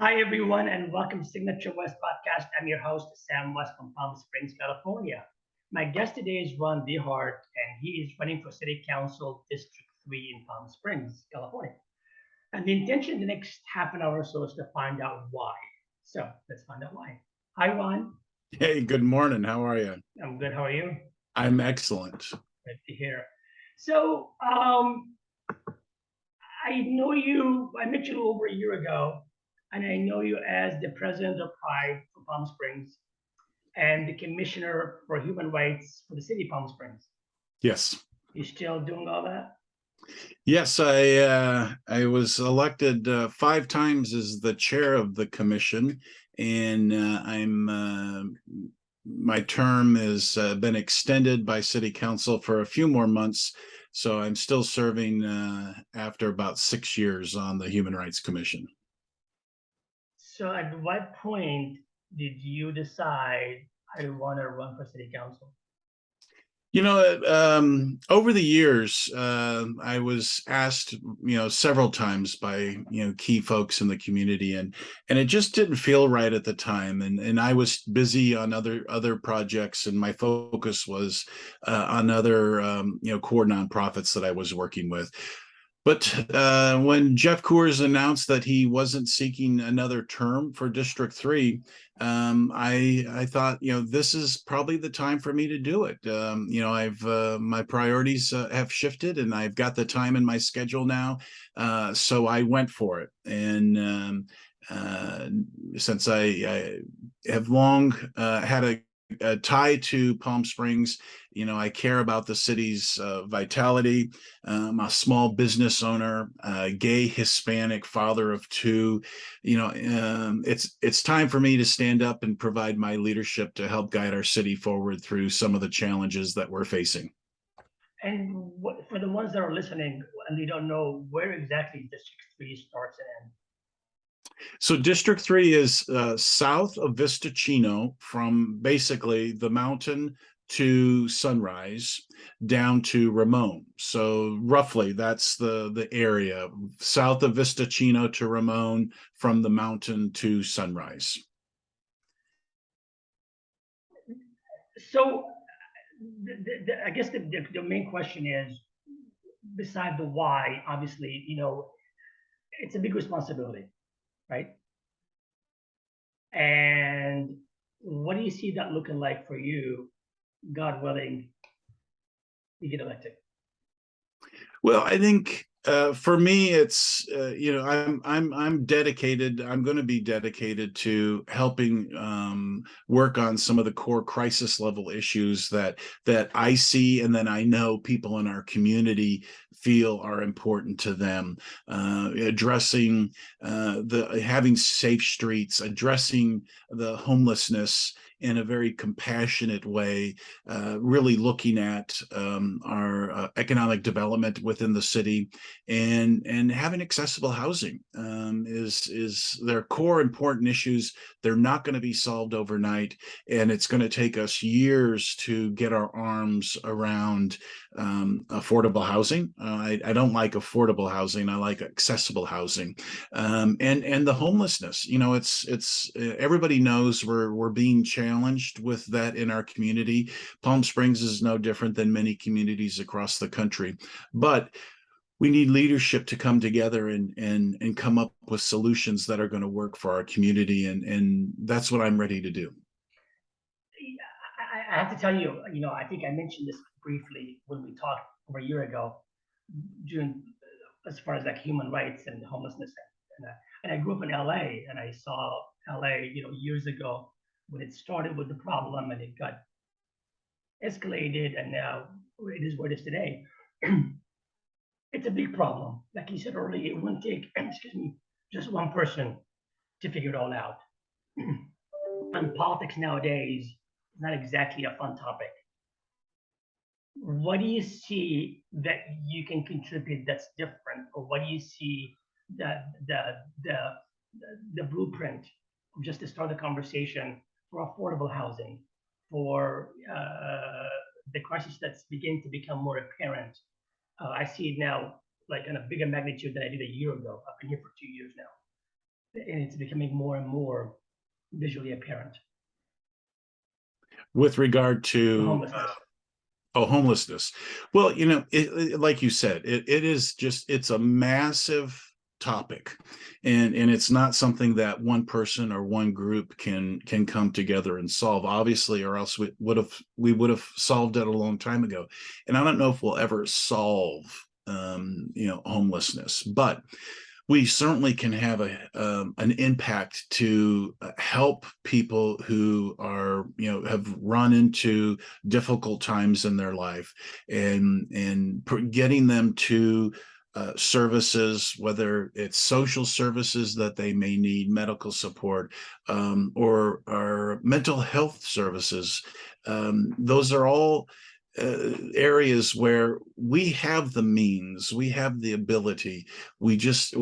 Hi, everyone, and welcome to Signature West Podcast. I'm your host, Sam West from Palm Springs, California. My guest today is Ron DeHarte, and he is running for City Council District 3 in Palm Springs, California. And the intention in the next half an hour or so is to find out why. So let's find out why. Hi, Ron. Hey, good morning. How are you? I'm good. How are you? I'm excellent. Good to hear. So, I know you, I met you a little over a year ago, and I know you as the president of Pride for Palm Springs and the commissioner for human rights for the city of Palm Springs. Yes. You still doing all that? Yes, I was elected 5 times as the chair of the commission, and my term has been extended by city council for a few more months, so I'm still serving after about 6 years on the Human Rights Commission. So at what point did you decide I want to run for city council? Over the years, I was asked, several times by, key folks in the community, and it just didn't feel right at the time. And I was busy on other projects, and my focus was on other, core nonprofits that I was working with. But when Jeff Coors announced that he wasn't seeking another term for District 3, I thought, this is probably the time for me to do it. I've my priorities have shifted, and I've got the time in my schedule now, so I went for it. And since I have long had a tie to Palm Springs. I care about the city's vitality. I'm a small business owner, gay, Hispanic, father of 2. It's time for me to stand up and provide my leadership to help guide our city forward through some of the challenges that we're facing. And for the ones that are listening and they don't know, where exactly District 3 starts and ends? So District 3 is south of Vista Chino, from basically the mountain to Sunrise down to Ramon. So roughly that's the area south of Vista Chino to Ramon, from the mountain to Sunrise. So I guess the main question is, beside the why, obviously, it's a big responsibility, right? And what do you see that looking like for you, God willing, you get elected? Well, I think for me, it's I'm dedicated. I'm going to be dedicated to helping work on some of the core crisis level issues that I see, and then I know people in our community feel are important to them. Addressing the having safe streets, addressing the homelessness in a very compassionate way, really looking at our economic development within the city, and having accessible housing is their core important issues. They're not going to be solved overnight, and it's going to take us years to get our arms around affordable housing. I don't like affordable housing. I like accessible housing, and the homelessness. It's everybody knows we're being challenged with that in our community. Palm Springs is no different than many communities across the country, but we need leadership to come together and come up with solutions that are going to work for our community, and that's what I'm ready to do. I have to tell you, I think I mentioned this briefly when we talked over a year ago, during as far as like human rights and homelessness, and I grew up in LA, and I saw LA, years ago when it started with the problem, and it got escalated, and now it is what it is today. It's a big problem. Like you said earlier, it wouldn't take, excuse me, just one person to figure it all out. And politics nowadays is not exactly a fun topic. What do you see that you can contribute that's different, or what do you see that the blueprint, just to start the conversation, for affordable housing, for the crisis that's beginning to become more apparent? I see it now like in a bigger magnitude than I did a year ago. I've been here for 2 years now. and it's becoming more and more visually apparent. With regard The to homelessness. homelessness. Well, like you said, it is just, it's a massive topic, and it's not something that one person or one group can come together and solve, obviously, or else we would have solved it a long time ago. And I don't know if we'll ever solve homelessness, but we certainly can have an impact to help people who are, have run into difficult times in their life, and getting them to services, whether it's social services that they may need, medical support, or mental health services. Those are all areas where we have the means, we have the ability. We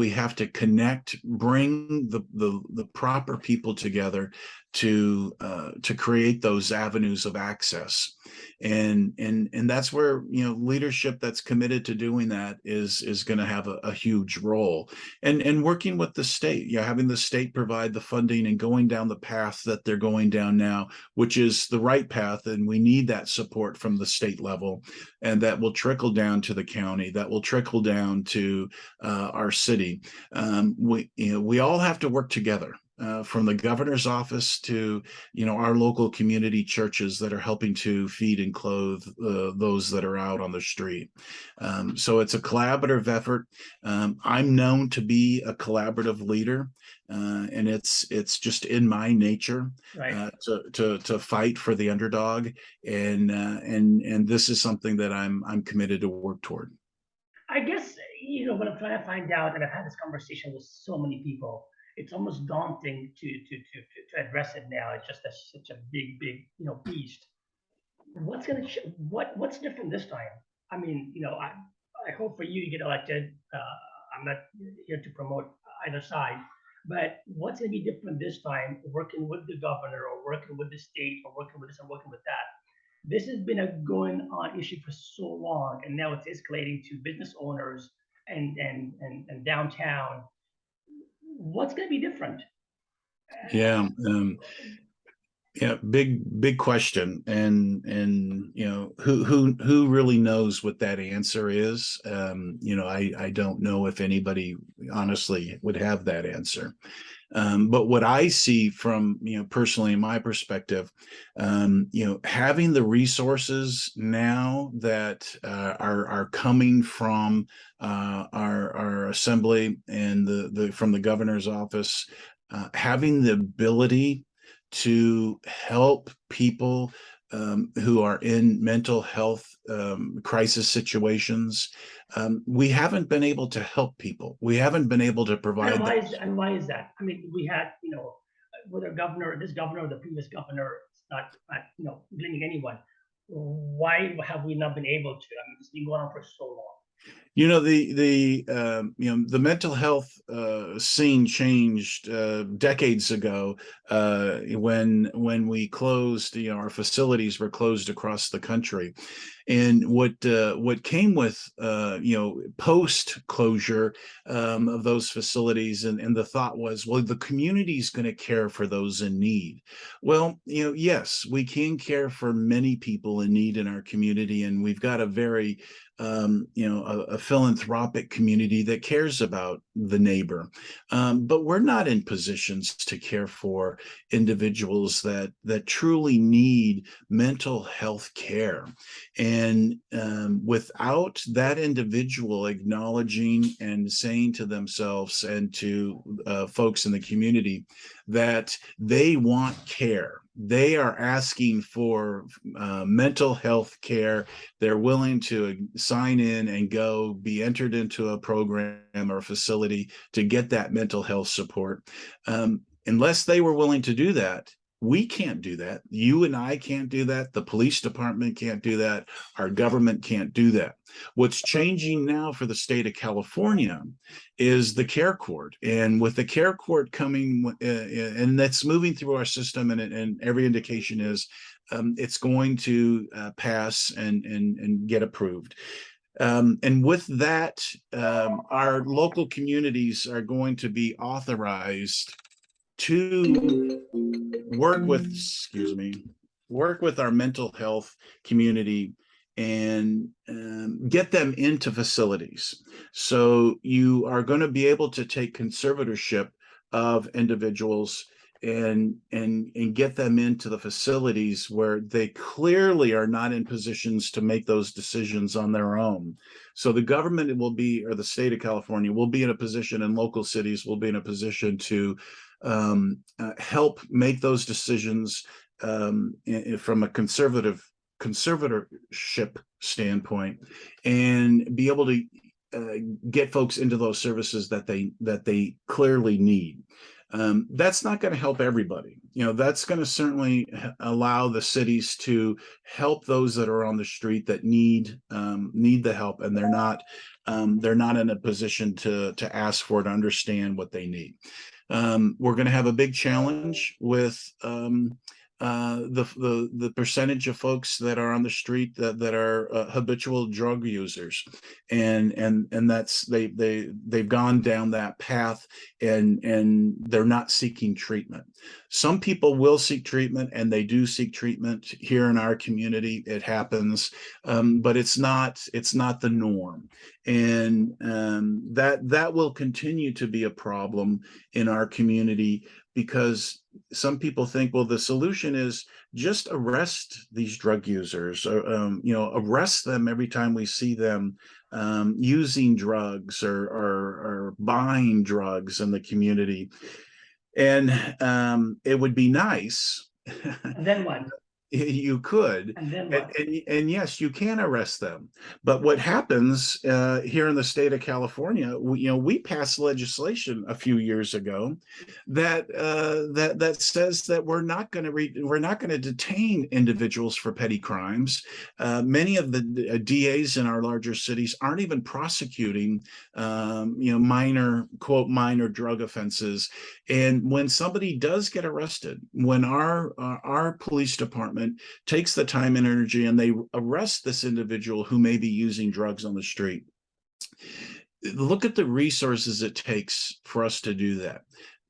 have to connect, bring the proper people together to create those avenues of access. And that's where, leadership that's committed to doing that is going to have a huge role. And working with the state, having the state provide the funding and going down the path that they're going down now, which is the right path. And we need that support from the state level, and that will trickle down to the county, that will trickle down to our city. We all have to work together. From the governor's office to our local community churches that are helping to feed and clothe those that are out on the street. So it's a collaborative effort. I'm known to be a collaborative leader, and it's just in my nature, Right. to fight for the underdog, and this is something that I'm committed to work toward. I guess, what I'm trying to find out, and I've had this conversation with so many people, it's almost daunting to address it now. It's just such a big, beast. What's different this time? I mean, I hope for you to get elected. I'm not here to promote either side, but what's going to be different this time, working with the governor or working with the state or working with this and working with that? This has been a going on issue for so long, and now it's escalating to business owners and downtown. What's going to be different? Yeah. Yeah, big question, and who really knows what that answer is. I don't know if anybody honestly would have that answer. But what I see from, personally, in my perspective, having the resources now that are coming from our assembly and the from the governor's office, having the ability to help people who are in mental health crisis situations. We haven't been able to help people. We haven't been able to provide that. And why is that? I mean, we had, whether this governor or the previous governor, it's not blaming anyone. Why have we not been able to? I mean, it's been going on for so long. The mental health scene changed decades ago, when we closed. Our facilities were closed across the country, and what came with post closure of those facilities, and the thought was, well, the community's going to care for those in need. Well, yes, we can care for many people in need in our community, and we've got a very a philanthropic community that cares about the neighbor. But we're not in positions to care for individuals that truly need mental health care. And without that individual acknowledging and saying to themselves and to folks in the community that they want care, they are asking for mental health care, they're willing to sign in and go be entered into a program or a facility to get that mental health support. Unless they were willing to do that, we can't do that. You and I can't do that. The police department can't do that. Our government can't do that. What's changing now for the state of California is the care court. And with the care court coming, and that's moving through our system, and every indication is it's going to pass and get approved. And with that, our local communities are going to be authorized to work with our mental health community and get them into facilities. So you are going to be able to take conservatorship of individuals and get them into the facilities where they clearly are not in positions to make those decisions on their own. So the government will be, or the state of California will be in a position, and local cities will be in a position to help make those decisions from a conservatorship standpoint, and be able to get folks into those services that they clearly need. That's not going to help everybody. That's going to certainly allow the cities to help those that are on the street that need the help, and they're not in a position to ask for it, to understand what they need. We're going to have a big challenge with the percentage of folks that are on the street that are habitual drug users, and that's they've gone down that path, and they're not seeking treatment. Some people will seek treatment, and they do seek treatment here in our community. It happens, but it's not the norm, and that will continue to be a problem in our community, because some people think, well, the solution is just arrest these drug users, or arrest them every time we see them using drugs or buying drugs in the community. And it would be nice. And then what? You could, and then what? And yes, you can arrest them. But what happens here in the state of California, we passed legislation a few years ago that that says that we're not going to detain individuals for petty crimes. Many of the DAs in our larger cities aren't even prosecuting minor drug offenses. And when somebody does get arrested, when our police department takes the time and energy and they arrest this individual who may be using drugs on the street, look at the resources it takes for us to do that.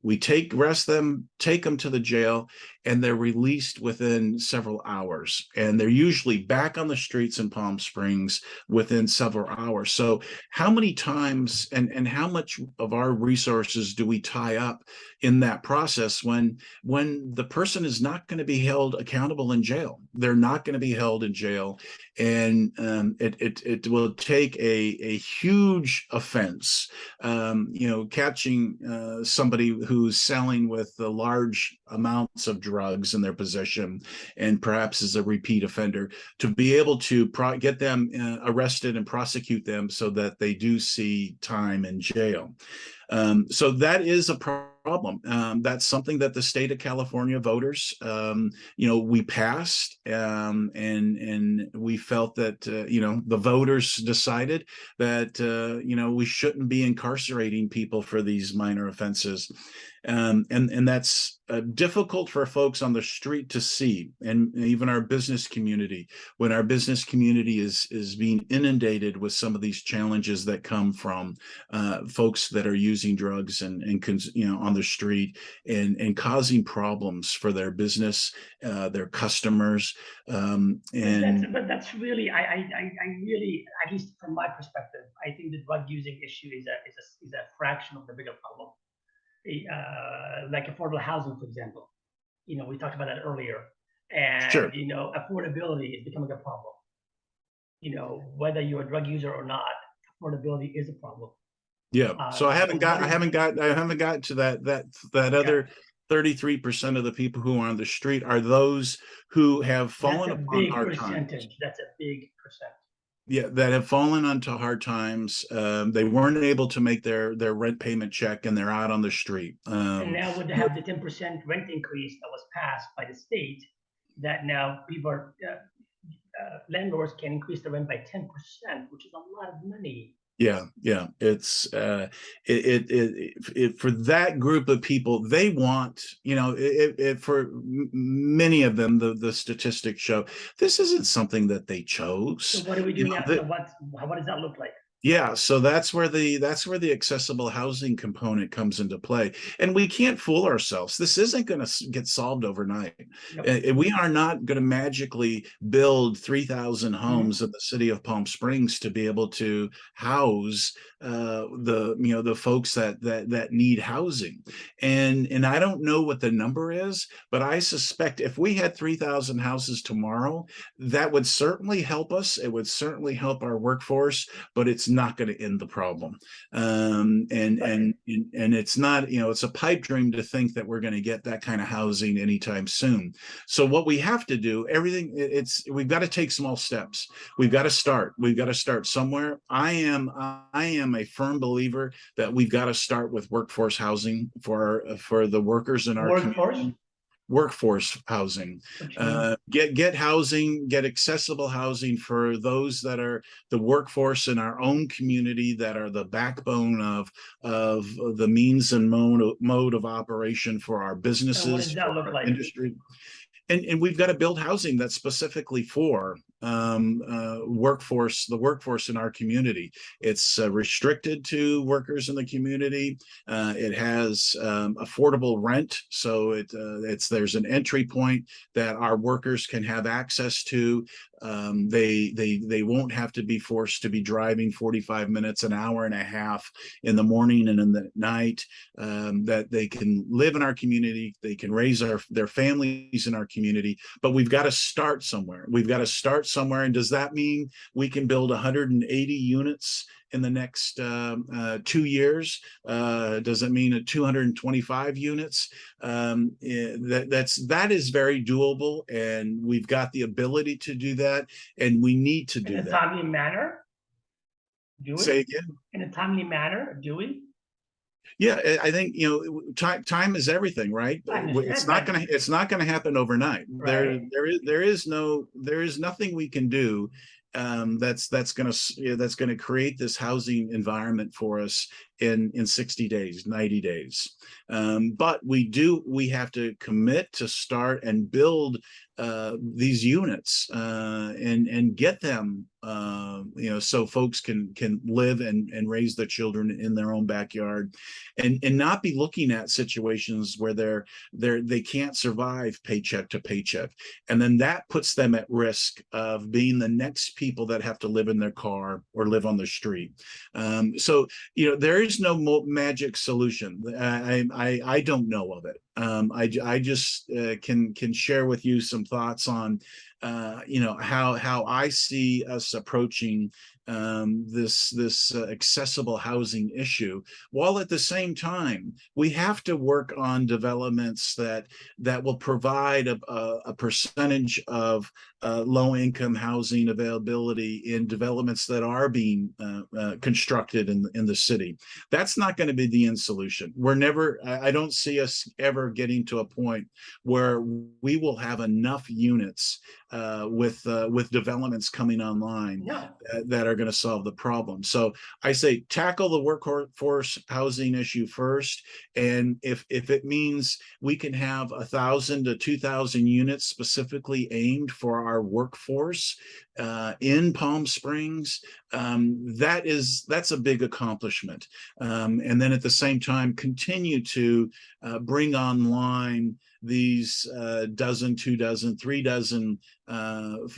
We arrest them, take them to the jail, and they're released within several hours. And they're usually back on the streets in Palm Springs within several hours. So how many times and how much of our resources do we tie up in that process when the person is not going to be held accountable in jail? They're not going to be held in jail. And it will take a huge offense, catching somebody who's selling with the large amounts of drugs in their possession, and perhaps is a repeat offender, to be able to get them arrested and prosecute them so that they do see time in jail. So that is a problem. That's something that the state of California voters, we passed, and we felt that, the voters decided that, we shouldn't be incarcerating people for these minor offenses. And that's difficult for folks on the street to see, and even our business community, when our business community is being inundated with some of these challenges that come from folks that are using drugs and on the street, and causing problems for their business, their customers. But that's really, I really, at least from my perspective, I think the drug using issue is a fraction of the bigger problem. Like affordable housing, for example, we talked about that earlier, and Sure. affordability is becoming a problem. Whether you're a drug user or not, affordability is a problem. Yeah. So I haven't got to that other 33% of the people who are on the street are those who have fallen upon hard times. That's a big percent. Yeah, that have fallen onto hard times. They weren't able to make their rent payment check, and they're out on the street. And now would have the 10% rent increase that was passed by the state, that now people are landlords can increase the rent by 10%, which is a lot of money. Yeah. It for that group of people, they want, for many of them, the statistics show this isn't something that they So chose. what do we You do know, now? So what does that look like? yeah, so that's where the accessible housing component comes into play. And we can't fool ourselves. This isn't going to get solved overnight. Yep. We are not going to magically build 3,000 Mhm. homes in the city of Palm Springs to be able to house the folks that need housing. And I don't know what the number is, but I suspect if we had 3,000 houses tomorrow, that would certainly help us. It would certainly help our workforce, but it's not going to end the problem. And it's not, it's a pipe dream to think that we're going to get that kind of housing anytime soon. So what we have to do, we've got to take small steps. We've got to start. We've got to start somewhere. I am a firm believer that we've got to start with workforce housing for the workers in our Workforce, community. Workforce housing, what you mean? get housing, get accessible housing for those that are the workforce in our own community, that are the backbone of the means and mode of operation for our And what businesses, does for that look our like? industry. And we've got to build housing that's specifically for the workforce in our community. It's restricted to workers in the community. It has affordable rent, so there's an entry point that our workers can have access to. They won't have to be forced to be driving 45 minutes, an hour and a half in the morning and in the night. That they can live in our community, they can raise their families in our community. But we've got to start somewhere. And does that mean we can build 180 units in the next 2 years? Does it mean 225 units? That is very doable, and we've got the ability to do that, and we need to In do a that. timely manner? Do we? Say again. In a timely manner? Do we? Yeah, I think time is everything, right? I It's understand, not but gonna it's not gonna happen overnight. right. There is nothing we can do that's gonna create this housing environment for us in 60 days, 90 days. But we have to commit to start and build these units and get them so folks can live and raise their children in their own backyard, and not be looking at situations where they can't survive paycheck to paycheck, and then that puts them at risk of being the next people that have to live in their car or live on the street. So there is no magic solution. I don't know of it. I just can share with you some thoughts on how I see us approaching this accessible housing issue, while at the same time we have to work on developments that will provide a percentage of low income housing availability in developments that are being constructed in the city. That's not going to be the end solution. I don't see us ever getting to a point where we will have enough units with developments coming online No. that are going to solve the problem. So I say tackle the workforce housing issue first, and if it means we can have 1,000 to 2,000 units specifically aimed for our workforce in Palm Springs, that's a big accomplishment. And then at the same time, continue to bring online these dozen, 2 dozen, 3 dozen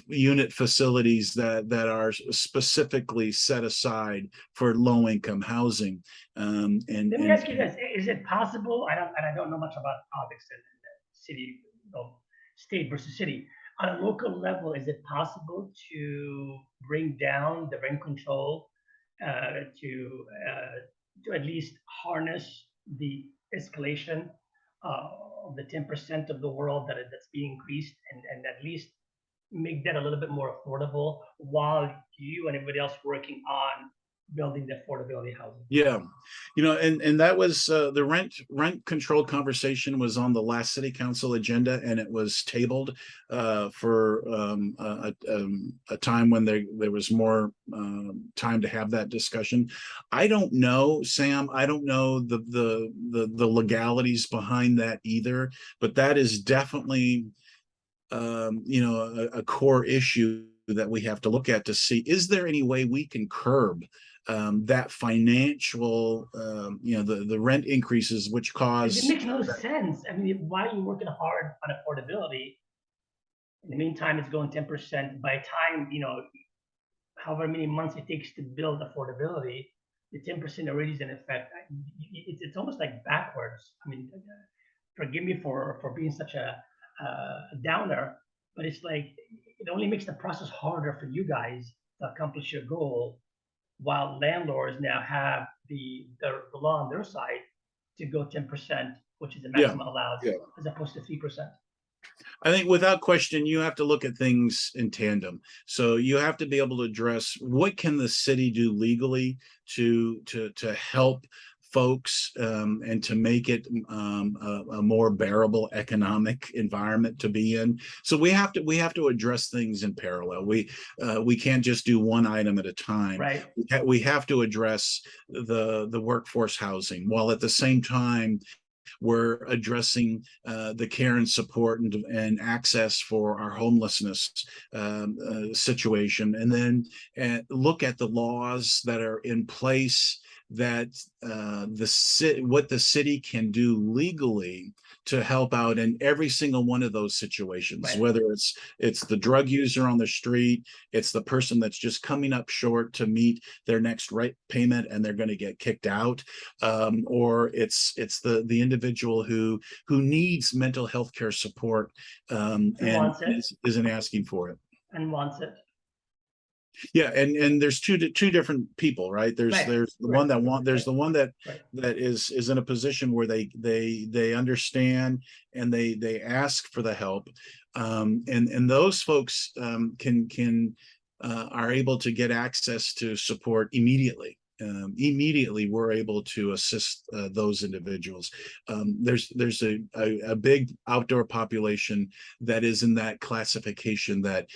unit facilities that are specifically set aside for low income housing. Let me ask you this: is it possible? I don't know much about politics in city, state versus city. On a local level, is it possible to bring down the rent control to at least harness the escalation of the 10% of the world that's being increased, and at least make that a little bit more affordable while you and everybody else working on building the affordability housing. Yeah, and that was the rent control conversation was on the last city council agenda, and it was tabled for a time when there was more time to have that discussion. I don't know, Sam. I don't know the legalities behind that either, but that is definitely a core issue that we have to look at to see, is there any way we can curb that financial, the rent increases which Because it cause. makes no sense. I mean, why are you working hard on affordability? In the meantime, it's going 10%. By the time, however many months it takes to build affordability, the 10% already is in effect. It's almost like backwards. I mean, forgive me for being such a downer, but it's like it only makes the process harder for you guys to accomplish your goal, while landlords now have the law on their side to go 10%, which is the Yeah, maximum allowed, yeah. as opposed to 3%. I think without question, you have to look at things in tandem. So you have to be able to address what can the city do legally to help folks and to make it a more bearable economic environment to be in. So we have to address things in parallel. We can't just do one item at a time. Right. We have to address the workforce housing, while at the same time we're addressing the care and support and access for our homelessness situation, and then look at the laws that are in place that what the city can do legally to help out in every single one of those situations, Right. whether it's the drug user on the street, it's the person that's just coming up short to meet their next rent payment and they're going to get kicked out, or it's the individual who needs mental health care support and wants it. isn't asking for it. And wants it. Yeah, and there's two different people, right? There's Right. the one that there's the one that Right. that is in a position where they understand and they ask for the help, and those folks can are able to get access to support immediately. Immediately we're able to assist those individuals. There's a big outdoor population that is in that classification that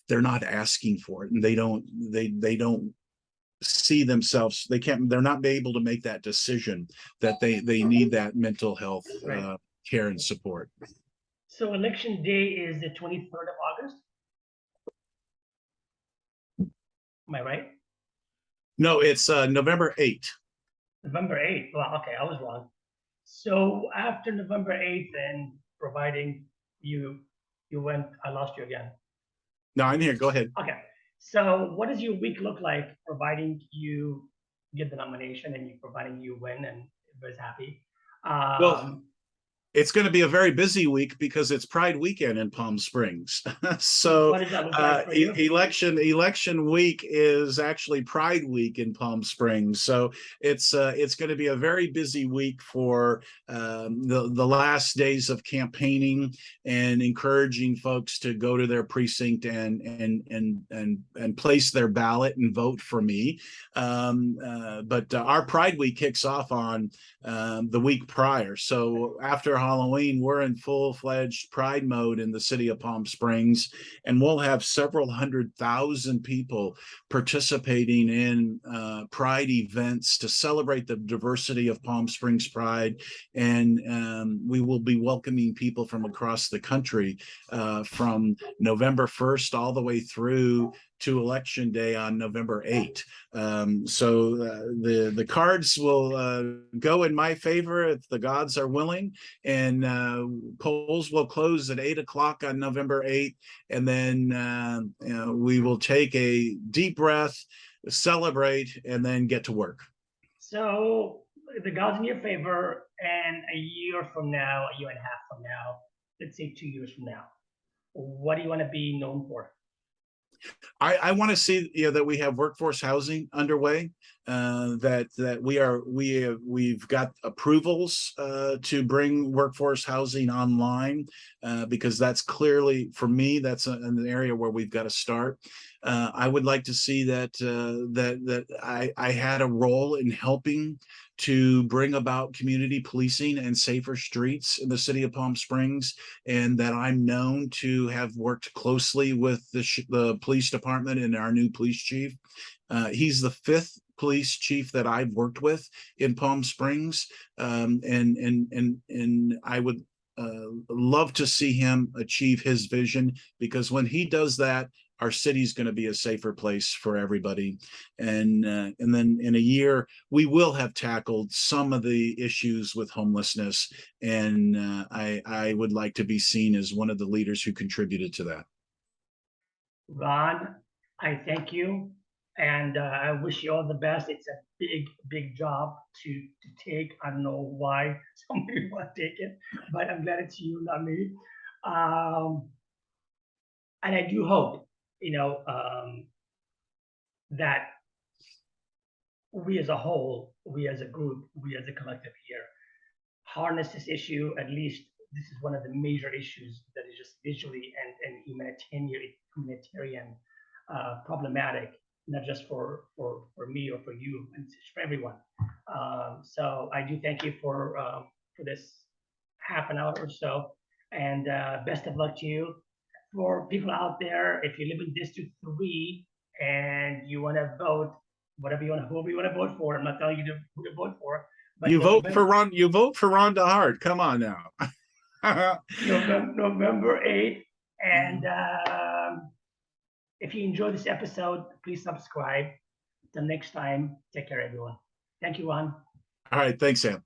they're not asking for it, and they don't see themselves, they're not able to make that decision that they need that mental health Right. care and support. So election day is the 23rd of August. Am I right? No, it's November 8th. November 8th. Well, okay, I was wrong. So after November 8th, and providing you went, I lost you again. No, I'm here. Go ahead. Okay. So what does your week look like, providing you get the nomination and providing you win and everybody's happy? Well, it's going to be a very busy week because it's Pride weekend in Palm Springs. So what does that look like for you? election week is actually Pride week in Palm Springs. So it's going to be a very busy week for the last days of campaigning and encouraging folks to go to their precinct and place their ballot and vote for me. But our Pride week kicks off on the week prior. So after Halloween, we're in full-fledged Pride mode in the city of Palm Springs, and we'll have several 100,000 people participating in Pride events to celebrate the diversity of Palm Springs Pride. And we will be welcoming people from across the country from November 1st all the way through to Election Day on November 8th. So the cards will go in my favor if the gods are willing, and polls will close at 8 o'clock on November 8th, and then we will take a deep breath, celebrate, and then get to work. So the gods in your favor, and a year from now, a year and a half from now, let's say 2 years from now, what do you want to be known for? I want to see that we have workforce housing underway. that we've got approvals to bring workforce housing online, because that's clearly, for me, that's an area where we've got to start. I would like to see that I had a role in helping to bring about community policing and safer streets in the city of Palm Springs, and that I'm known to have worked closely with the police department and our new police chief. He's the fifth police chief that I've worked with in Palm Springs, and I would love to see him achieve his vision, because when he does that, our city's going to be a safer place for everybody. And then in a year, we will have tackled some of the issues with homelessness. And I would like to be seen as one of the leaders who contributed to that. Ron, I thank you, and I wish you all the best. It's a big job to take. I don't know why somebody want to take it, but I'm glad it's you, not me. And I do hope, that we as a whole, we as a group, we as a collective here, harness this issue. At least this is one of the major issues that is just visually and humanitarian problematic, not just for me or for you, and it's for everyone. So I do thank you for this half an hour or so, and best of luck to you. For people out there, if you live in District 3 and you want to vote, whoever you want to vote for, I'm not telling you who to vote for, but You vote for Ron. You vote for Ron DeHarte. Come on now. November 8th. And if you enjoyed this episode, please subscribe. Till next time, take care, everyone. Thank you, Ron. All right. Thanks, Sam.